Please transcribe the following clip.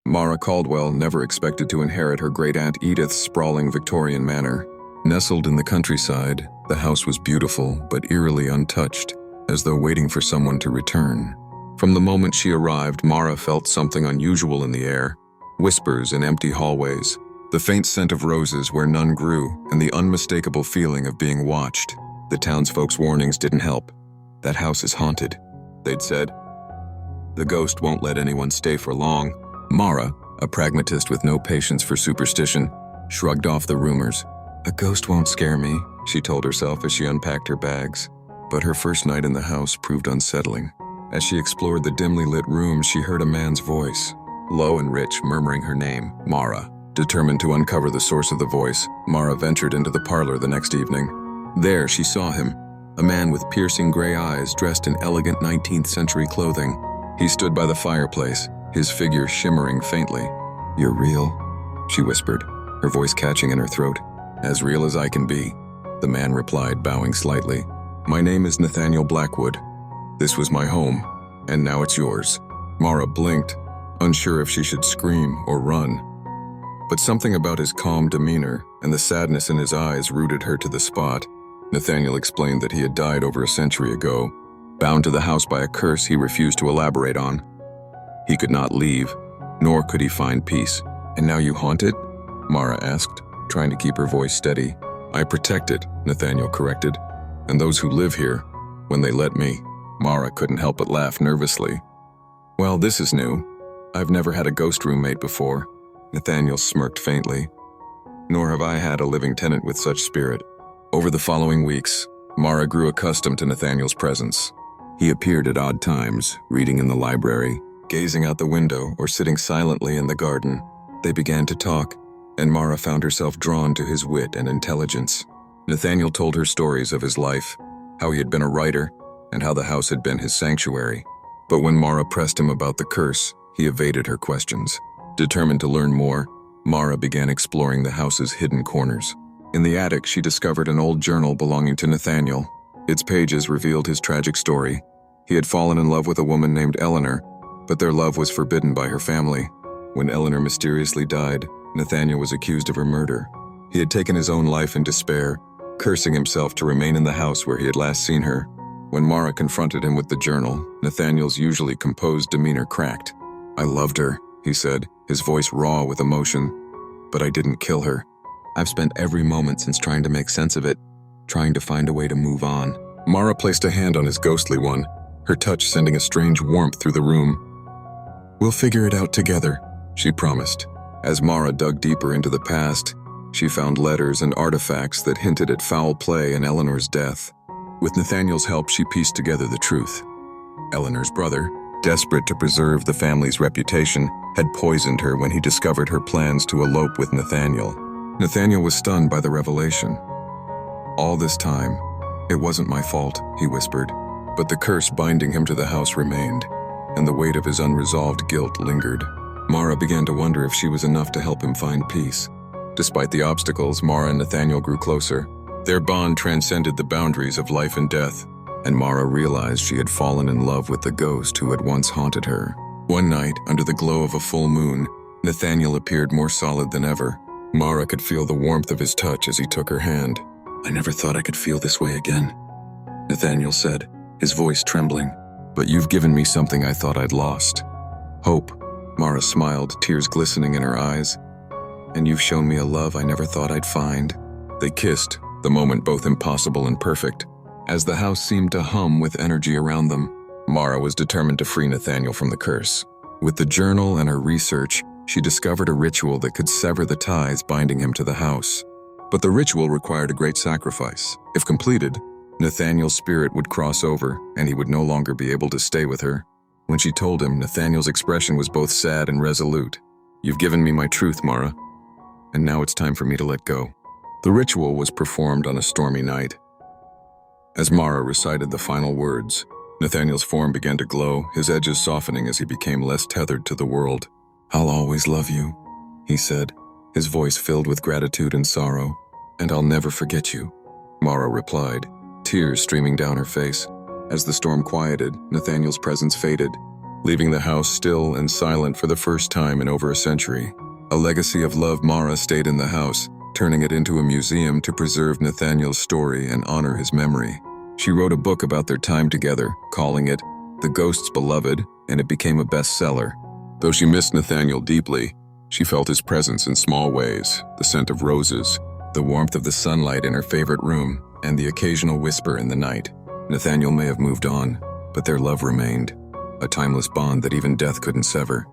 Mara Caldwell never expected to inherit her great-aunt Edith's sprawling Victorian manor. Nestled in the countryside, the house was beautiful but eerily untouched, as though waiting for someone to return. From the moment she arrived, Mara felt something unusual in the air. Whispers in empty hallways, the faint scent of roses where none grew, and the unmistakable feeling of being watched. The townsfolk's warnings didn't help. "That house is haunted," they'd said. "The ghost won't let anyone stay for long." Mara, a pragmatist with no patience for superstition, shrugged off the rumors. "A ghost won't scare me," she told herself as she unpacked her bags. But her first night in the house proved unsettling. As she explored the dimly lit rooms, she heard a man's voice, low and rich, murmuring her name, Mara. Determined to uncover the source of the voice, Mara ventured into the parlor the next evening. There she saw him, a man with piercing gray eyes dressed in elegant 19th century clothing. He stood by the fireplace, his figure shimmering faintly. "You're real," she whispered, her voice catching in her throat. "As real as I can be," the man replied, bowing slightly. "My name is Nathaniel Blackwood. This was my home, and now it's yours." Mara blinked, unsure if she should scream or run. But something about his calm demeanor and the sadness in his eyes rooted her to the spot. Nathaniel explained that he had died over a century ago, bound to the house by a curse he refused to elaborate on. He could not leave, nor could he find peace. "And now you haunt it?" Mara asked, trying to keep her voice steady. "I protect it," Nathaniel corrected. "And those who live here, when they let me." Mara couldn't help but laugh nervously. "Well, this is new. I've never had a ghost roommate before." Nathaniel smirked faintly. "Nor have I had a living tenant with such spirit." Over the following weeks, Mara grew accustomed to Nathaniel's presence. He appeared at odd times, reading in the library, gazing out the window, or sitting silently in the garden. They began to talk, and Mara found herself drawn to his wit and intelligence. Nathaniel told her stories of his life, how he had been a writer, and how the house had been his sanctuary. But when Mara pressed him about the curse, he evaded her questions. Determined to learn more, Mara began exploring the house's hidden corners. In the attic, she discovered an old journal belonging to Nathaniel. Its pages revealed his tragic story. He had fallen in love with a woman named Eleanor, but their love was forbidden by her family. When Eleanor mysteriously died, Nathaniel was accused of her murder. He had taken his own life in despair, cursing himself to remain in the house where he had last seen her. When Mara confronted him with the journal, Nathaniel's usually composed demeanor cracked. "I loved her," he said, his voice raw with emotion. "But I didn't kill her. I've spent every moment since trying to make sense of it, trying to find a way to move on." Mara placed a hand on his ghostly one, her touch sending a strange warmth through the room. "We'll figure it out together," she promised. As Mara dug deeper into the past, she found letters and artifacts that hinted at foul play in Eleanor's death. With Nathaniel's help, she pieced together the truth. Eleanor's brother, desperate to preserve the family's reputation, had poisoned her when he discovered her plans to elope with Nathaniel. Nathaniel was stunned by the revelation. "All this time, it wasn't my fault," he whispered, but the curse binding him to the house remained, and the weight of his unresolved guilt lingered. Mara began to wonder if she was enough to help him find peace. Despite the obstacles, Mara and Nathaniel grew closer. Their bond transcended the boundaries of life and death, and Mara realized she had fallen in love with the ghost who had once haunted her. One night, under the glow of a full moon, Nathaniel appeared more solid than ever. Mara could feel the warmth of his touch as he took her hand. "I never thought I could feel this way again," Nathaniel said, his voice trembling. "But you've given me something I thought I'd lost. Hope." Mara smiled, tears glistening in her eyes. "And you've shown me a love I never thought I'd find." They kissed, the moment both impossible and perfect. As the house seemed to hum with energy around them, Mara was determined to free Nathaniel from the curse. With the journal and her research, she discovered a ritual that could sever the ties binding him to the house. But the ritual required a great sacrifice. If completed, Nathaniel's spirit would cross over, and he would no longer be able to stay with her. When she told him, Nathaniel's expression was both sad and resolute. "You've given me my truth, Mara, and now it's time for me to let go." The ritual was performed on a stormy night. As Mara recited the final words, Nathaniel's form began to glow, his edges softening as he became less tethered to the world. "I'll always love you," he said, his voice filled with gratitude and sorrow. "And I'll never forget you," Mara replied, tears streaming down her face. As the storm quieted, Nathaniel's presence faded, leaving the house still and silent for the first time in over a century. A legacy of love, Mara stayed in the house, turning it into a museum to preserve Nathaniel's story and honor his memory. She wrote a book about their time together, calling it The Ghost's Beloved, and it became a bestseller. Though she missed Nathaniel deeply, she felt his presence in small ways, the scent of roses, the warmth of the sunlight in her favorite room, and the occasional whisper in the night. Nathaniel may have moved on, but their love remained, a timeless bond that even death couldn't sever.